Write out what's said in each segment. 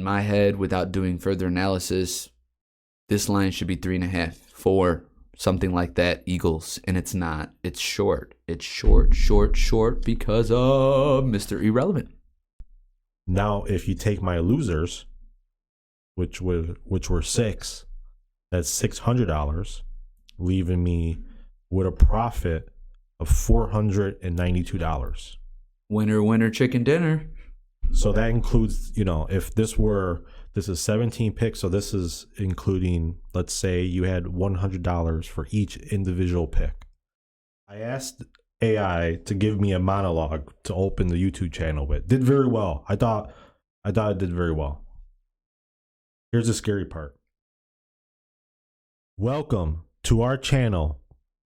my head, without doing further analysis, this line should be 3.5 for something like that, Eagles, and it's not. It's short. It's short because of Mr. Irrelevant. Now, if you take my losers, which were 6, that's $600, leaving me with a profit of $492. Winner, chicken dinner. So that includes, if this is 17 picks, so this is including, let's say you had $100 for each individual pick. I asked AI to give me a monologue to open the YouTube channel with. Did very well. I thought it did very well. Here's the scary part. Welcome to our channel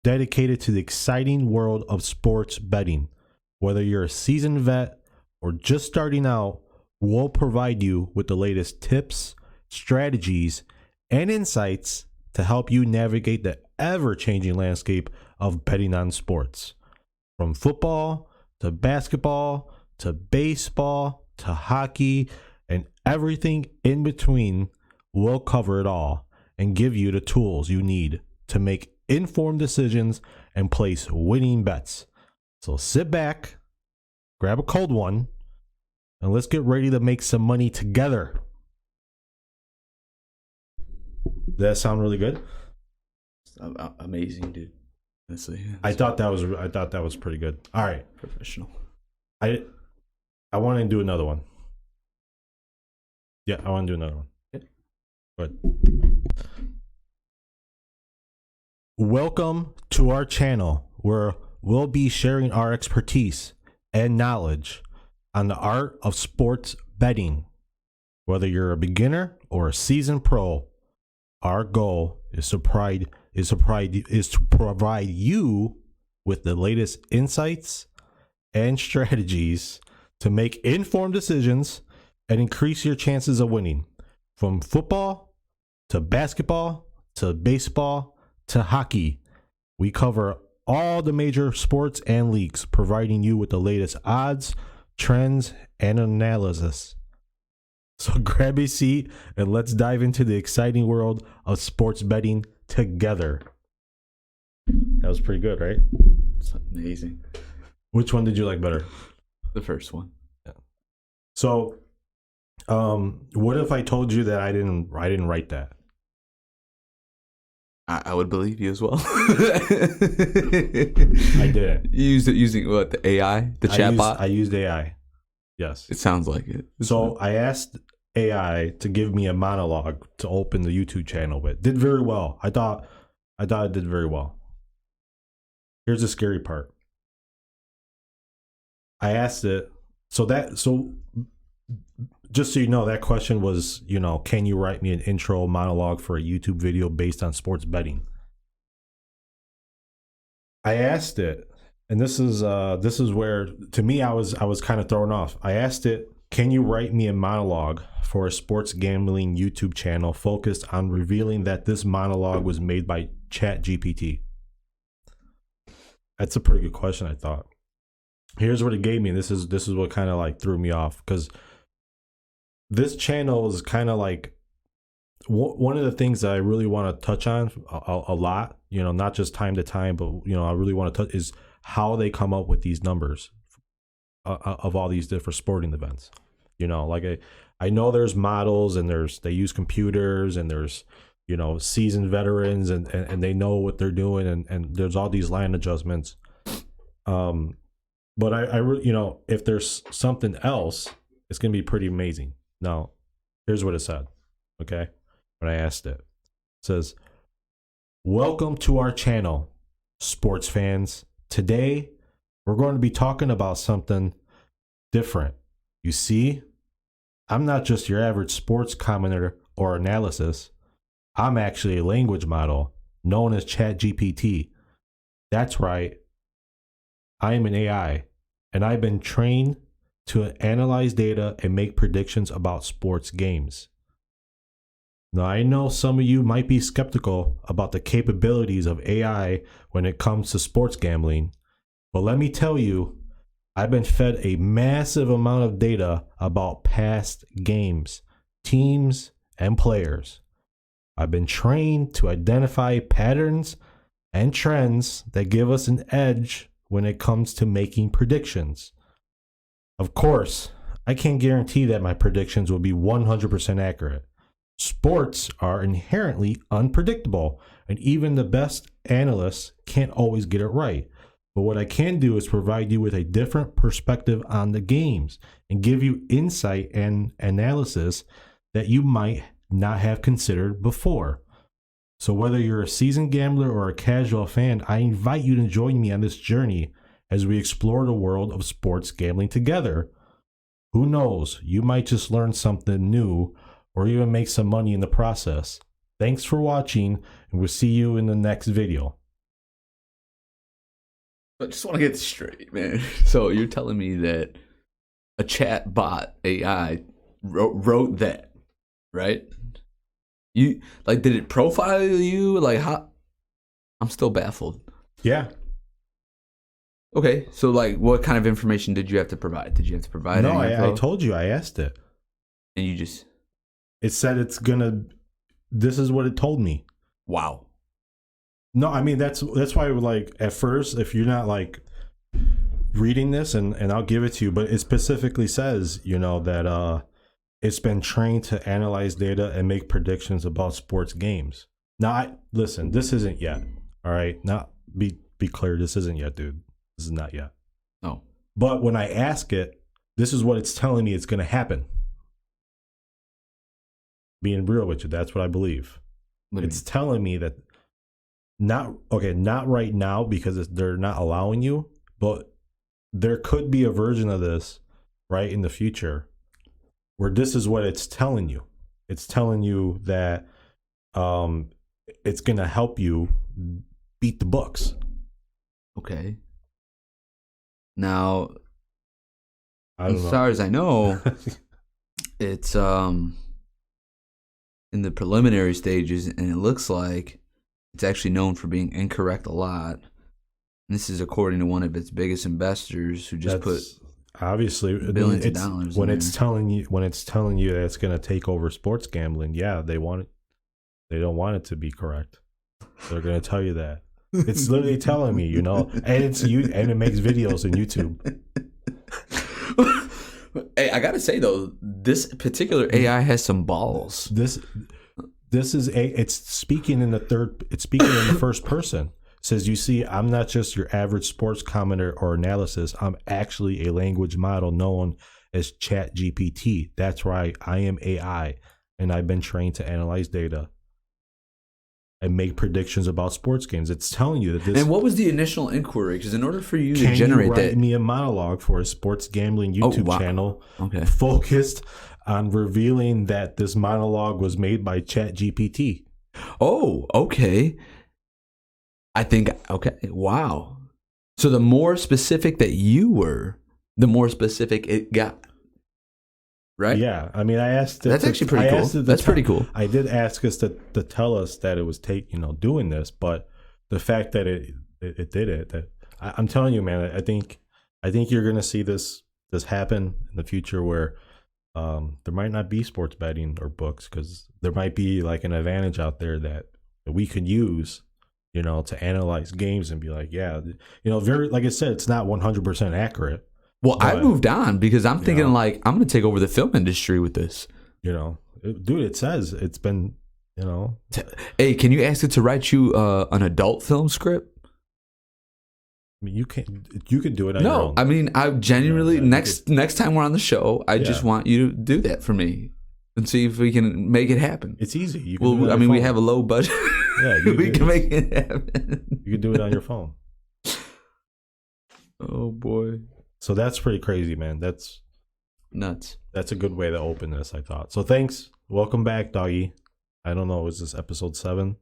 dedicated to the exciting world of sports betting. Whether you're a seasoned vet or just starting out, we'll provide you with the latest tips, strategies, and insights to help you navigate the ever-changing landscape of betting on sports. From football to basketball to baseball to hockey and everything in between, we'll cover it all and give you the tools you need to make informed decisions and place winning bets. So sit back, grab a cold one, and let's get ready to make some money together. Does that sound really good? Amazing, dude. Honestly, I thought that was pretty good. All right, professional. I want to do another one. Yeah, I want to do another one. Okay. Good. Welcome to our channel, where we'll be sharing our expertise and knowledge on the art of sports betting. Whether you're a beginner or a seasoned pro, our goal is to provide you with the latest insights and strategies to make informed decisions and increase your chances of winning. From football to basketball to baseball to hockey, we cover all the major sports and leagues, providing you with the latest odds, trends, and analysis. So grab a seat and let's dive into the exciting world of sports betting together. That was pretty good, right? It's amazing. Which one did you like better? The first one. Yeah. So, what if I told you that I didn't write that? I would believe you as well. I did. You used it using what, the AI, the chatbot? I used AI. Yes. It sounds like it. So I asked AI to give me a monologue to open the YouTube channel with. Did very well. I thought it did very well. Here's the scary part. I asked it. So just so you know, that question was, can you write me an intro monologue for a YouTube video based on sports betting? I asked it, and this is where, to me, I was kind of thrown off. I asked it, can you write me a monologue for a sports gambling YouTube channel focused on revealing that this monologue was made by ChatGPT? That's a pretty good question, I thought. Here's what it gave me. This is what kind of like threw me off, because this channel is kind of like one of the things that I really want to touch on a lot, not just time to time, but, I really want to touch is how they come up with these numbers of all these different sporting events. Like I know there's models and they use computers and there's, seasoned veterans and they know what they're doing and there's all these line adjustments. But I really, if there's something else, it's going to be pretty amazing. Now, here's what it said, okay? When I asked it, it says, welcome to our channel, sports fans. Today, we're going to be talking about something different. You see, I'm not just your average sports commenter or analysis. I'm actually a language model known as ChatGPT. That's right. I am an AI, and I've been trained to analyze data and make predictions about sports games. Now, I know some of you might be skeptical about the capabilities of AI when it comes to sports gambling, but let me tell you, I've been fed a massive amount of data about past games, teams, and players. I've been trained to identify patterns and trends that give us an edge when it comes to making predictions. Of course, I can't guarantee that my predictions will be 100% accurate. Sports are inherently unpredictable, and even the best analysts can't always get it right. But what I can do is provide you with a different perspective on the games and give you insight and analysis that you might not have considered before. So whether you're a seasoned gambler or a casual fan, I invite you to join me on this journey as we explore the world of sports gambling together. Who knows, you might just learn something new or even make some money in the process. Thanks for watching, and we'll see you in the next video. I just want to get this straight, man. So you're telling me that a chat bot AI wrote that, right? You like, did it profile you? Like, how? I'm still baffled. Yeah. Okay, so like, what kind of information did you have to provide? Did you have to provide? No, any info? I told you. I asked it. And you just. It said it's gonna. This is what it told me. Wow. No, I mean that's why I would like at first, if you're not like reading this, and I'll give it to you, but it specifically says, you know, that it's been trained to analyze data and make predictions about sports games. Now, listen, this isn't yet. All right, not be clear, this isn't yet, dude. This is not yet. No. But when I ask it, this is what it's telling me it's going to happen. Being real with you, that's what I believe. It's telling me that not right now because they're not allowing you, but there could be a version of this right in the future where this is what it's telling you. It's telling you that it's going to help you beat the books. Okay. Now, as far as I know, it's in the preliminary stages, and it looks like it's actually known for being incorrect a lot. And this is according to one of its biggest investors, who just put obviously billions of dollars. When it's telling you that it's going to take over sports gambling, yeah, they want it. They don't want it to be correct. They're going to tell you that. It's literally telling me, you know, and it makes videos on YouTube. Hey, I gotta say though, this particular AI has some balls. This is it's speaking in the first person. It says, you see, I'm not just your average sports commenter or analysis. I'm actually a language model known as ChatGPT. That's right, I am AI, and I've been trained to analyze data and make predictions about sports games. It's telling you that this. And what was the initial inquiry? Because in order for you to generate write that, me a monologue for a sports gambling YouTube channel, focused on revealing that this monologue was made by ChatGPT. Oh, okay. I think wow. So the more specific that you were, the more specific it got. Right? Yeah, I mean, I asked. That's actually pretty cool. That's pretty cool. I did ask us to tell us that it was doing this, but the fact that it did it, that I'm telling you, man, I think you're gonna see this happen in the future where there might not be sports betting or books, because there might be like an advantage out there that we could use, you know, to analyze games and be like, yeah, you know, very, like I said, it's not 100% accurate. Well, but I moved on because I'm thinking like, I'm going to take over the film industry with this. You know, dude, it says it's been, you know. Hey, can you ask it to write you an adult film script? I mean, you could do it on your own. I mean, I genuinely, next time we're on the show, I just want you to do that for me and see if we can make it happen. It's easy. Well, I mean, we have a low budget. Yeah, we can make it happen. You can do it on your phone. Oh, boy. So that's pretty crazy, man. That's nuts. That's a good way to open this, I thought. So thanks. Welcome back, doggy. I don't know. Is this episode 7?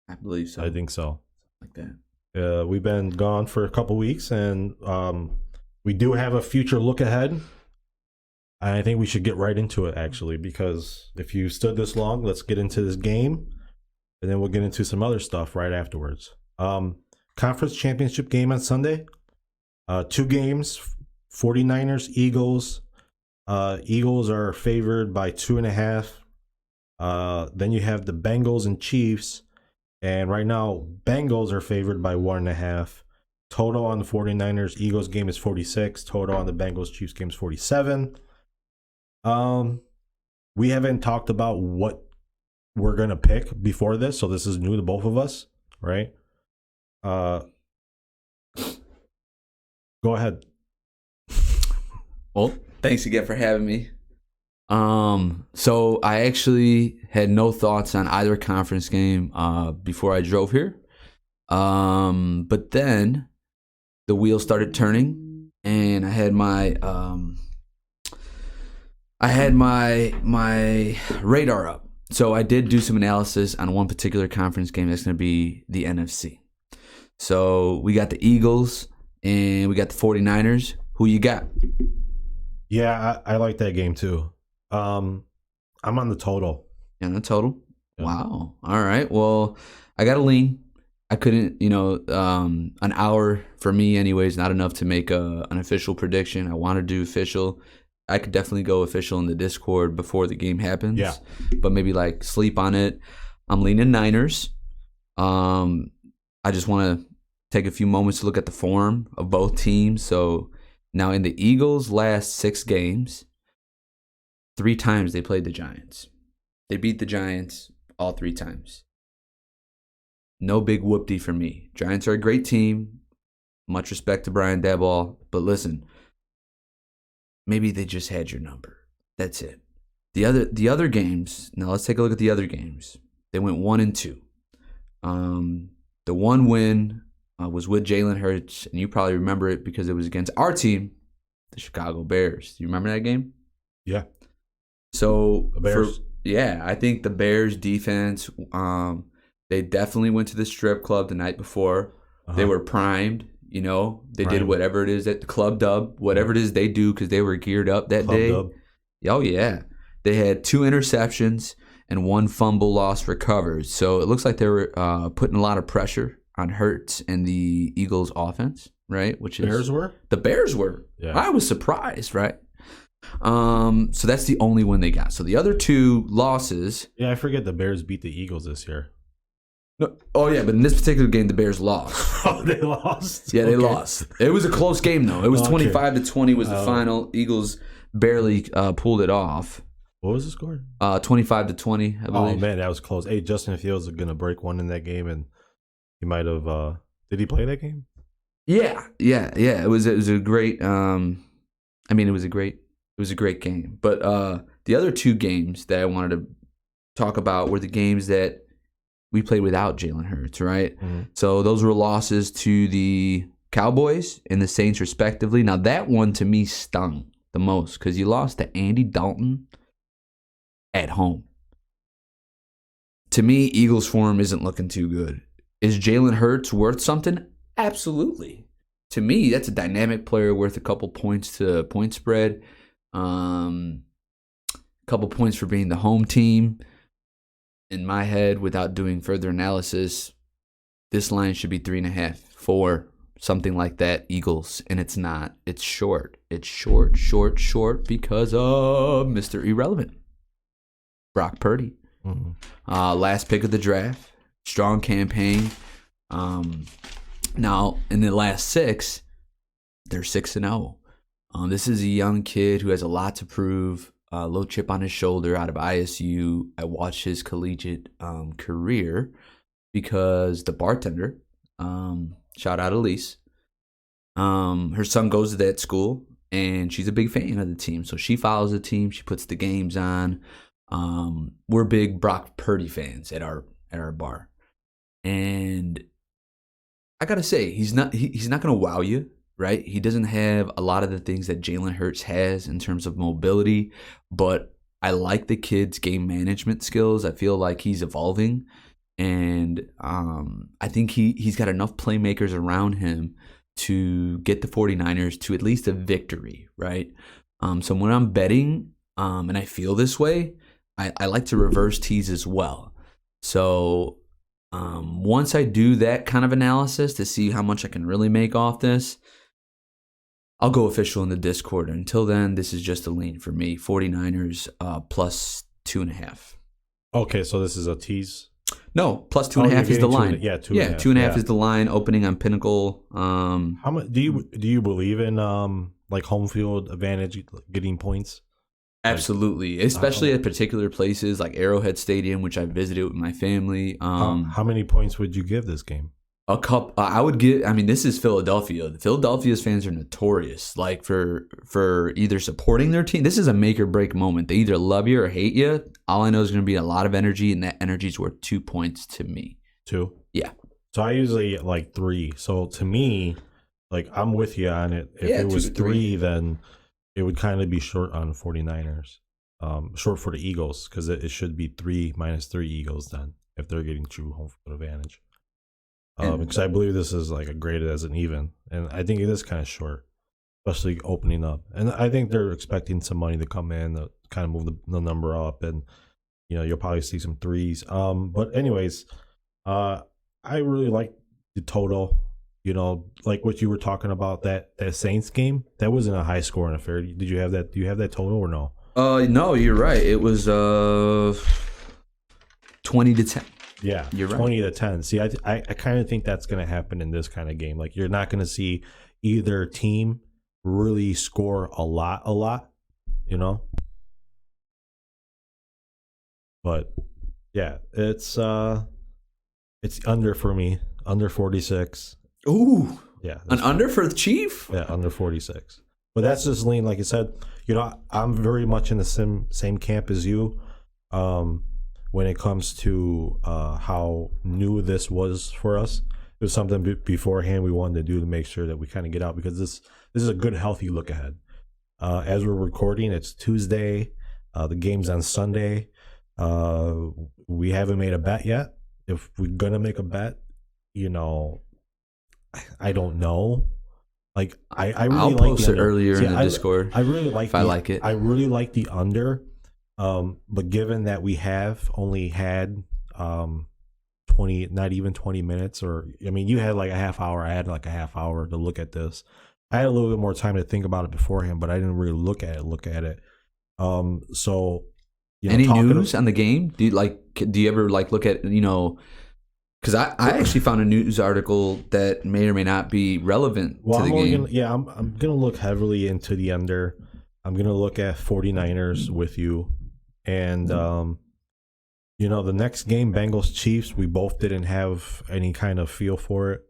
I believe so. I think so. Like that. We've been gone for a couple weeks, and we do have a future look ahead. And I think we should get right into it, actually, because if you stood this long, let's get into this game, and then we'll get into some other stuff right afterwards. Conference championship game on Sunday. 2 games, 49ers, Eagles. Eagles are favored by 2.5. Then you have the Bengals and Chiefs. And right now, Bengals are favored by 1.5. Total on the 49ers Eagles game is 46. Total on the Bengals Chiefs game is 47. We haven't talked about what we're gonna pick before this, so this is new to both of us, right? Go ahead. Well, thanks again for having me. So I actually had no thoughts on either conference game before I drove here. But then the wheels started turning, and I had my radar up. So I did do some analysis on one particular conference game that's going to be the NFC. So we got the Eagles and we got the 49ers. Who you got? Yeah, I like that game too. I'm on the total. Yeah, the total. Yeah. Wow. All right. Well, I got to lean. I couldn't, an hour for me anyways, not enough to make an official prediction. I want to do official. I could definitely go official in the Discord before the game happens. Yeah. But maybe like sleep on it. I'm leaning Niners. I just want to take a few moments to look at the form of both teams. So now in the Eagles' last 6 games, 3 times they played the Giants. They beat the Giants all 3 times. No big whoop-de for me. Giants are a great team. Much respect to Brian Daboll. But listen, maybe they just had your number. That's it. The other games, now let's take a look at the other games. They went 1-2. The one win was with Jalen Hurts, and you probably remember it because it was against our team, the Chicago Bears. Do you remember that game? Yeah. So, The Bears. I think the Bears defense, they definitely went to the strip club the night before. Uh-huh. They were primed. They did Primed. whatever it is at the club dub, whatever it is they do because they were geared up that Club day. dub. Oh, yeah. They had 2 interceptions and 1 fumble loss recovered. So it looks like they were putting a lot of pressure on Hurts and the Eagles offense, right? Which is Bears were? The Bears were. Yeah. I was surprised, right? So that's the only win they got. So the other 2 losses. Yeah, I forget the Bears beat the Eagles this year. No, oh, yeah, but in this particular game, the Bears lost. Oh, they lost? Yeah, they Okay. lost. It was a close game, though. It was Okay. 25-20 was the final. Eagles barely pulled it off. What was the score? 25-20, I Oh, believe. man, that was close. Hey, Justin Fields is going to break one in that game, and he might have did he play that game? Yeah. It was a great. It was a great game. But the other 2 games that I wanted to talk about were the games that we played without Jalen Hurts, right? Mm-hmm. So those were losses to the Cowboys and the Saints, respectively. Now that one to me stung the most because you lost to Andy Dalton at home. To me, Eagles' form isn't looking too good. Is Jalen Hurts worth something? Absolutely. To me, that's a dynamic player worth a couple points to point spread. A couple points for being the home team. In my head, without doing further analysis, this line should be 3.5, 4, something like that, Eagles. And it's not. It's short. It's short because of Mr. Irrelevant. Brock Purdy. Mm-hmm. Last pick of the draft. Strong campaign. Now, in the last 6, they're 6-0. This is a young kid who has a lot to prove. Low chip on his shoulder out of ISU. I watched his collegiate career because the bartender, shout out Elise, her son goes to that school and she's a big fan of the team. So she follows the team. She puts the games on. We're big Brock Purdy fans at our bar. And I got to say, he's not going to wow you. Right? He doesn't have a lot of the things that Jalen Hurts has in terms of mobility, but I like the kid's game management skills. I feel like he's evolving, and I think he's got enough playmakers around him to get the 49ers to at least a victory, right? So when I'm betting, and I feel this way, I like to reverse tease as well. So once I do that kind of analysis to see how much I can really make off this, I'll go official in the Discord. Until then, this is just a lean for me. 49ers plus 2.5. Okay, so this is a tease. No, plus 2.5 is the line. Yeah, 2.5. Yeah, 2.5 is the line. Opening on Pinnacle. How much do you believe in like home field advantage getting points? Absolutely, especially at particular places like Arrowhead Stadium, which I visited with my family. How many points would you give this game? A cup. I would give. I mean, this is Philadelphia. Philadelphia's fans are notorious, like for either supporting their team. This is a make or break moment. They either love you or hate you. All I know is going to be a lot of energy, and that energy is worth 2 points to me. 2? Yeah. So I usually like 3. So to me, like I'm with you on it. If it was 3, then it would kind of be short on 49ers. Short for the Eagles because it should be 3 minus 3 Eagles then if they're getting true home field advantage. Because I believe this is like a graded as an even, and I think it is kind of short, especially opening up. And I think they're expecting some money to come in to kind of move the number up, and you'll probably see some 3s. But anyways, I really like the total. Like what you were talking about that Saints game, that wasn't a high scoring affair. Did you have that? Do you have that total or no? No, you're right. It was 20-10. Yeah, you're right. 20-10. See, I kind of think that's going to happen in this kind of game. Like you're not going to see either team really score a lot. But yeah, it's under for me, under 46. Ooh, yeah, an under for the Chief. Yeah, under 46. But that's just lean, like I said. I'm very much in the same camp as you. When it comes to how new this was for us. It was something beforehand we wanted to do to make sure that we kind of get out, because this is a good, healthy look ahead. As we're recording, it's Tuesday. The game's on Sunday. We haven't made a bet yet. If we're going to make a bet, I don't know. Like, I really I'll like post it earlier in the Discord. I really like if I like it. I really like the under. But given that we have only had 20, not even 20 minutes, you had like a half hour, I had like a half hour to look at this. I had a little bit more time to think about it beforehand, but I didn't really look at it. So any news on the game? Do you ever like look at, because I actually found a news article that may or may not be relevant to the game. I'm gonna look heavily into the under. I'm gonna look at 49ers with you. And, the next game, Bengals Chiefs, we both didn't have any kind of feel for it.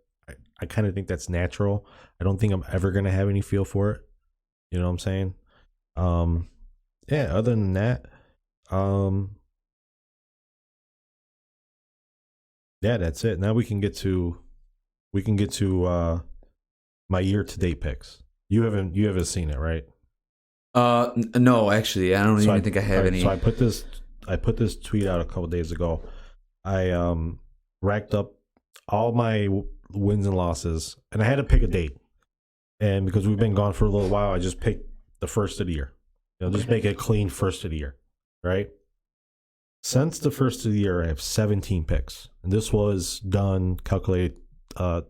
I kind of think that's natural. I don't think I'm ever going to have any feel for it. You know what I'm saying? Other than that, that's it. Now we can get to my year-to-date picks. You haven't seen it, right? No, actually, I don't even think I have any. So I put this tweet out a couple days ago. I racked up all my wins and losses, and I had to pick a date. And because we've been gone for a little while, I just picked the first of the year. Just make it clean first of the year, right? Since the first of the year, I have 17 picks, and this was done calculated 2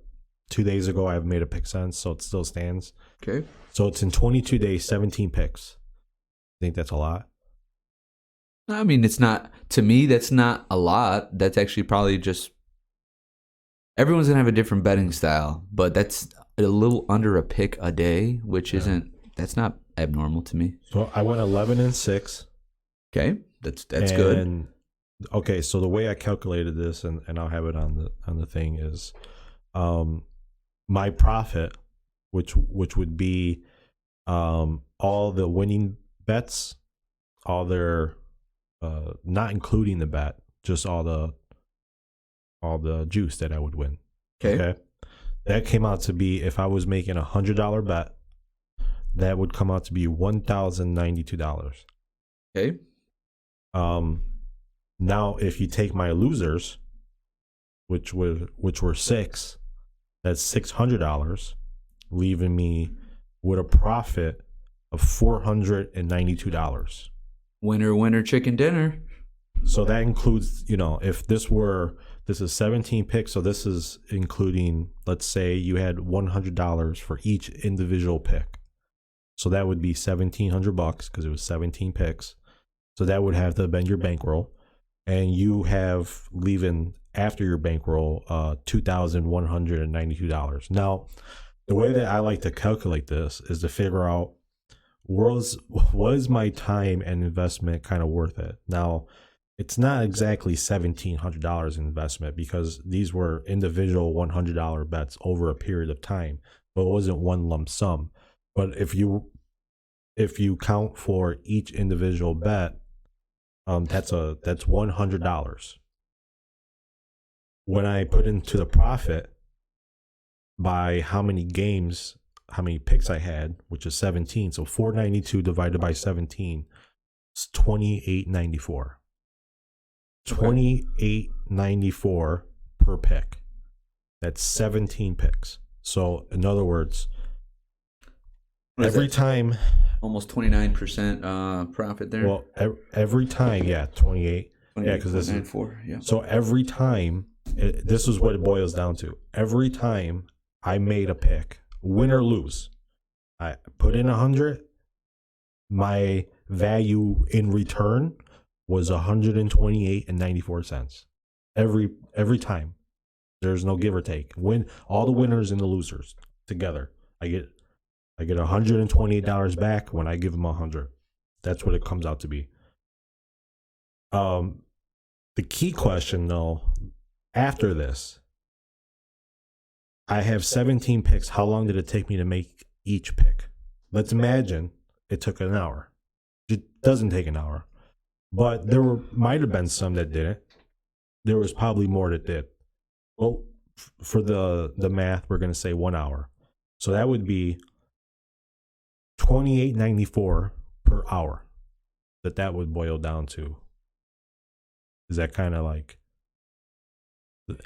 days ago. I haven't made a pick since, so it still stands. Okay. So it's in 22 days, 17 picks. I think that's a lot. I mean, it's not, to me, that's not a lot. That's actually probably just, everyone's going to have a different betting style, but that's a little under a pick a day, which that's not abnormal to me. So I went 11-6. Okay. That's good. Okay. So the way I calculated this, and I'll have it on the thing, is my profit, which would be all the winning bets, all their not including the bet, just all the juice that I would win. Okay. That came out to be, if I was making $100 bet, that would come out to be $1,092. Okay. Now if you take my losers, which were 6, that's $600, leaving me with a profit of $492. Winner, chicken dinner. So that includes, if this is 17 picks, so this is including, let's say you had $100 for each individual pick. So that would be $1,700 because it was 17 picks. So that would have to have been your bankroll. And you have leaving after your bankroll $2,192. Now, the way that I like to calculate this is to figure out was my time and investment kind of worth it. Now, it's not exactly $1,700 in investment because these were individual $100 bets over a period of time, but it wasn't one lump sum. But if you count for each individual bet, that's $100. When I put into the profit by how many picks I had, which is 17, so 492 divided by 17 is 28.94. 28.94 per pick. That's 17 picks. So in other words, every time, almost 29% profit there. well, every time, 28. Yeah, because this is 4. Yeah. so every time. This is what it boils down to. Every time I made a pick, win or lose, I put in 100. My value in return was $128.94. Every time. There's no give or take. Win all the winners and the losers together. I get $128 back when I give them 100. That's what it comes out to be. The key question though, after this, I have 17 picks. How long did it take me to make each pick? Let's imagine it took an hour. It doesn't take an hour. But there might have been some that didn't. There was probably more that did. Well, for the math, we're going to say 1 hour. So that would be $28.94 per hour that would boil down to. Is that kind of like...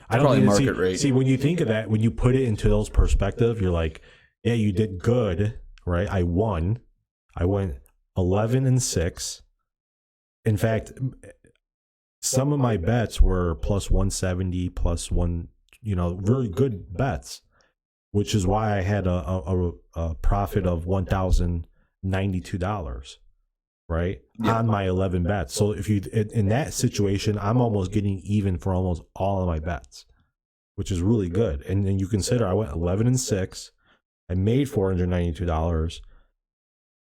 I don't probably think market rate. See, when you think of that, when you put it into those perspective, you're like, yeah, you did good, right? I won. I went 11-6. In fact, some of my bets were plus 170, plus one, very good bets, which is why I had a profit of $1,092, right? Yeah. On my 11 bets. So if you, in that situation, I'm almost getting even for almost all of my bets, which is really good. And then you consider I went 11-6, I made $492,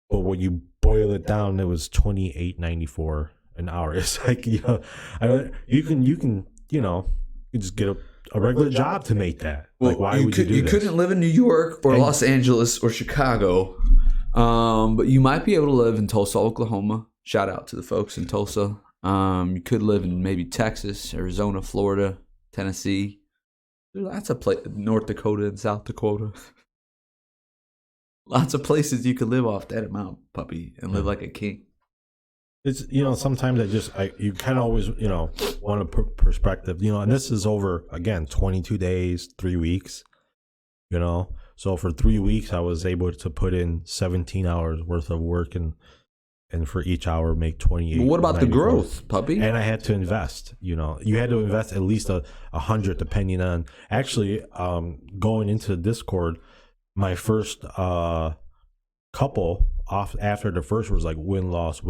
but when you boil it down, it was $28.94 an hour. It's like, you can just get a regular job to make that. Well, like, why would you do this? You couldn't live in New York or Los Angeles or Chicago, but you might be able to live in Tulsa, Oklahoma. Shout out to the folks in Tulsa. You could live in maybe Texas, Arizona, Florida, Tennessee. Lots of North Dakota and South Dakota. Lots of places you could live off that amount, puppy, and live like a king. It's, sometimes you kind of always, want a perspective, and this is over, again, 22 days, 3 weeks, So for 3 weeks, I was able to put in 17 hours worth of work and for each hour make 28. But what about the growth, puppy? And I had to invest, you had to invest at least 100 depending on, actually, going into the Discord, my first couple off after the first was like win loss.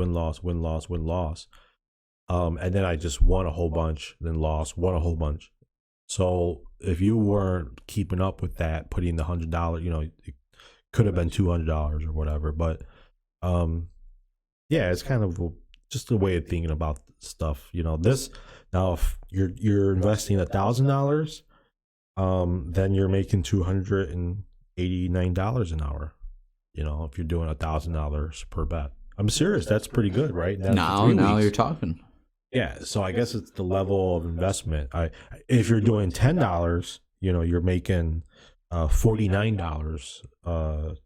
And then I just won a whole bunch, then won a whole bunch. So if you weren't keeping up with that, putting the $100, it could have been $200 or whatever. But it's kind of just a way of thinking about stuff. This now, if you're investing $1,000, then you're making $289 an hour. If you're doing $1,000 per bet. I'm serious. That's pretty good, right? Now you're talking. Yeah. So I guess it's the level of investment. If you're doing $10, you're making $49.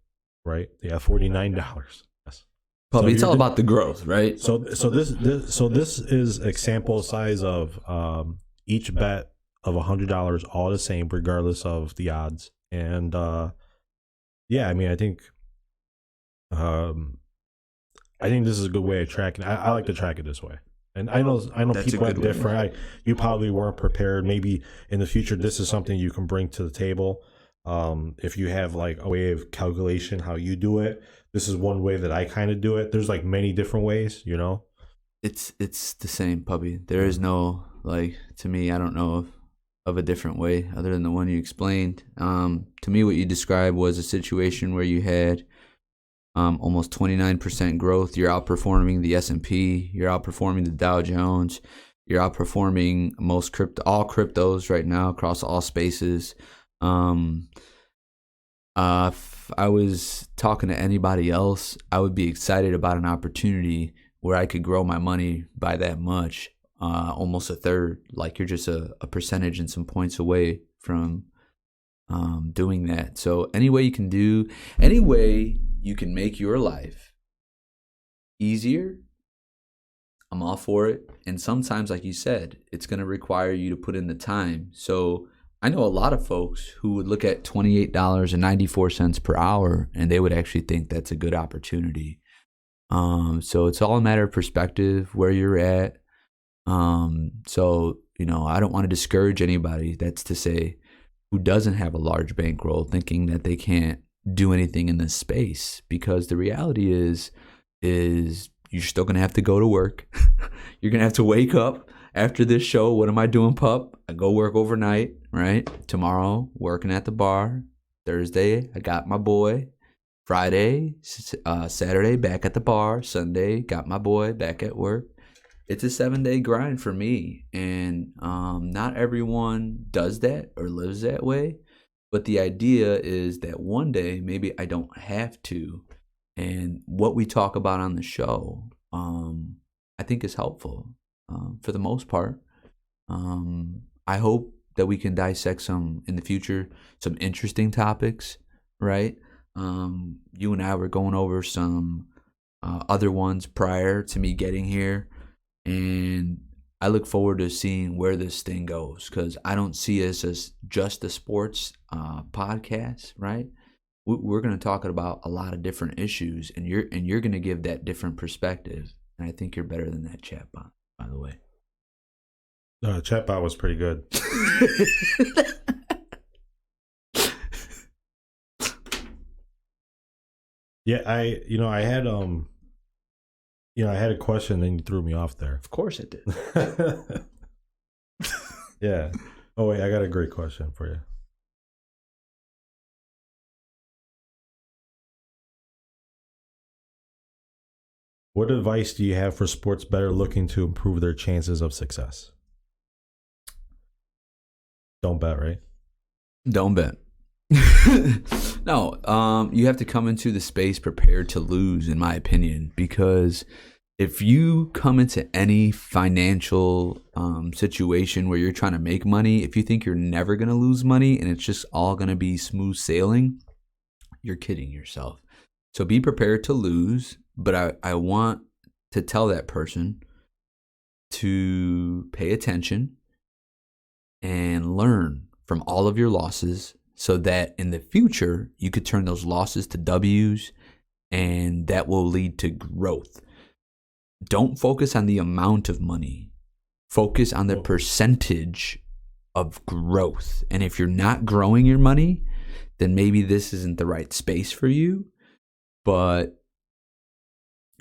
Right? Yeah, $49. Yes. Puppy, it's all about the growth, right? So this is example size of each bet of $100, all the same, regardless of the odds. And I think this is a good way of tracking. I like to track it this way. And I know That's people are different. You probably weren't prepared. Maybe in the future, this is something you can bring to the table. If you have like a way of calculation, how you do it, this is one way that I kind of do it. There's like many different ways, you know. It's the same, puppy. There is no, like, to me, I don't know of a different way other than the one you explained. To me, what you described was a situation where you had almost 29% growth. You're outperforming the S&P. You're outperforming the Dow Jones. You're outperforming all cryptos right now across all spaces. If I was talking to anybody else, I would be excited about an opportunity where I could grow my money by that much, almost a third. Like, you're just a percentage and some points away from doing that. So any way you can make your life easier, I'm all for it. And sometimes, like you said, it's going to require you to put in the time. So I know a lot of folks who would look at $28.94 per hour and they would actually think that's a good opportunity. So it's all a matter of perspective, where you're at. So, I don't want to discourage anybody, that's to say, who doesn't have a large bankroll, thinking that they can't do anything in this space, because the reality is you're still going to have to go to work. You're going to have to wake up after this show. What am I doing, pup? I go work overnight, right? Tomorrow, working at the bar. Thursday, I got my boy. Friday, Saturday, back at the bar. Sunday, got my boy back at work. It's a 7-day grind for me. And not everyone does that or lives that way. But the idea is that one day, maybe I don't have to. And what we talk about on the show, I think is helpful for the most part. I hope that we can dissect in the future, some interesting topics, right? You and I were going over some other ones prior to me getting here, and I look forward to seeing where this thing goes, because I don't see us as just a sports podcast, right? We're going to talk about a lot of different issues, and you're going to give that different perspective, and I think you're better than that chatbot, by the way. Chatbot was pretty good. Yeah, I had I had a question, and you threw me off there. Of course it did. Yeah. Oh wait, I got a great question for you. What advice do you have for sports bettor looking to improve their chances of success? Don't bet, right? Don't bet. No, you have to come into the space prepared to lose, in my opinion, because if you come into any financial situation where you're trying to make money, if you think you're never going to lose money and it's just all going to be smooth sailing, you're kidding yourself. So be prepared to lose, but I want to tell that person to pay attention and learn from all of your losses, so that in the future you could turn those losses to W's, and that will lead to growth. Don't focus on the amount of money. Focus on the percentage of growth. And if you're not growing your money, then maybe this isn't the right space for you. But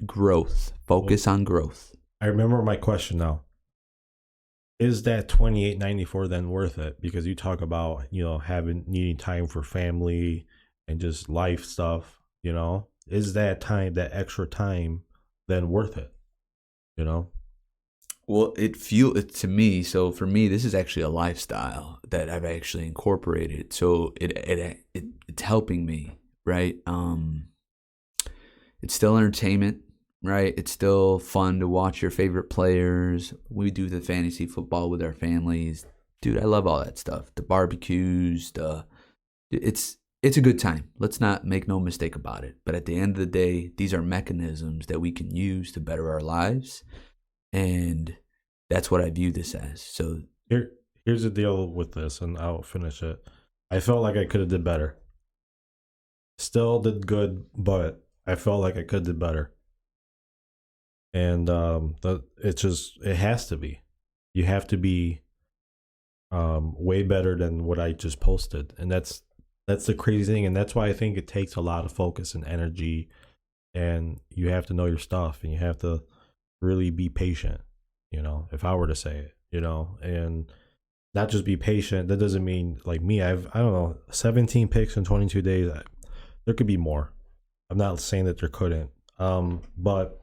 growth. Focus on growth. I remember my question now. Is that $28.94 then worth it? Because you talk about, needing time for family and just life stuff, Is that time, that extra time, then worth it? Well, to me, so for me, this is actually a lifestyle that I've actually incorporated. So it's helping me, right? It's still entertainment, right? It's still fun to watch your favorite players. We do the fantasy football with our families. Dude, I love all that stuff. The barbecues, it's a good time. Let's not make no mistake about it. But at the end of the day, these are mechanisms that we can use to better our lives. And that's what I view this as. So here's the deal with this, and I'll finish it. I felt like I could have did better. Still did good, but I felt like I could have did better. And it has to be. You have to be way better than what I just posted. And that's the crazy thing. And that's why I think it takes a lot of focus and energy and you have to know your stuff, and you have to really be patient. If I were to say it, and not just be patient. That doesn't mean like me. I don't know, 17 picks in 22 days. There could be more. I'm not saying that there couldn't. But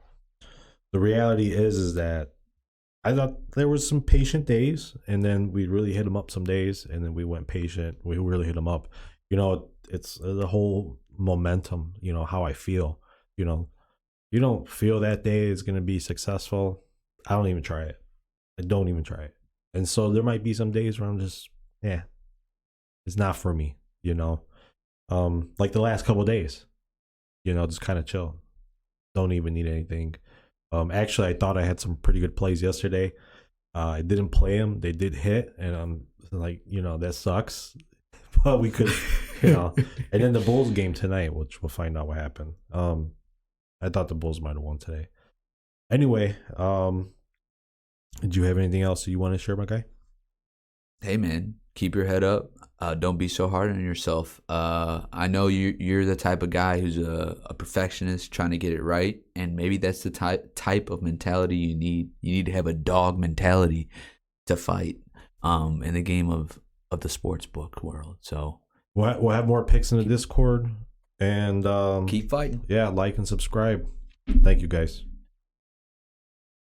the reality is that I thought there was some patient days, and then we really hit them up some days, and then we went patient. We really hit them up. It's the whole momentum. How I feel. You don't feel that day is going to be successful. I don't even try it. I don't even try it. And so there might be some days where I'm just, it's not for me. Like the last couple of days. Just kind of chill. Don't even need anything. Actually, I thought I had some pretty good plays yesterday. I didn't play them. They did hit, and I'm like, that sucks. But we could, And then the Bulls game tonight, which we'll find out what happened. I thought the Bulls might have won today. Anyway, did you have anything else that you want to share, my guy? Hey, man, keep your head up. Don't be so hard on yourself. I know you're the type of guy who's a perfectionist trying to get it right, and maybe that's the type of mentality you need. You need to have a dog mentality to fight in the game of the sports book world. So we'll have more picks in the Discord, and keep fighting. Yeah, like and subscribe. Thank you, guys.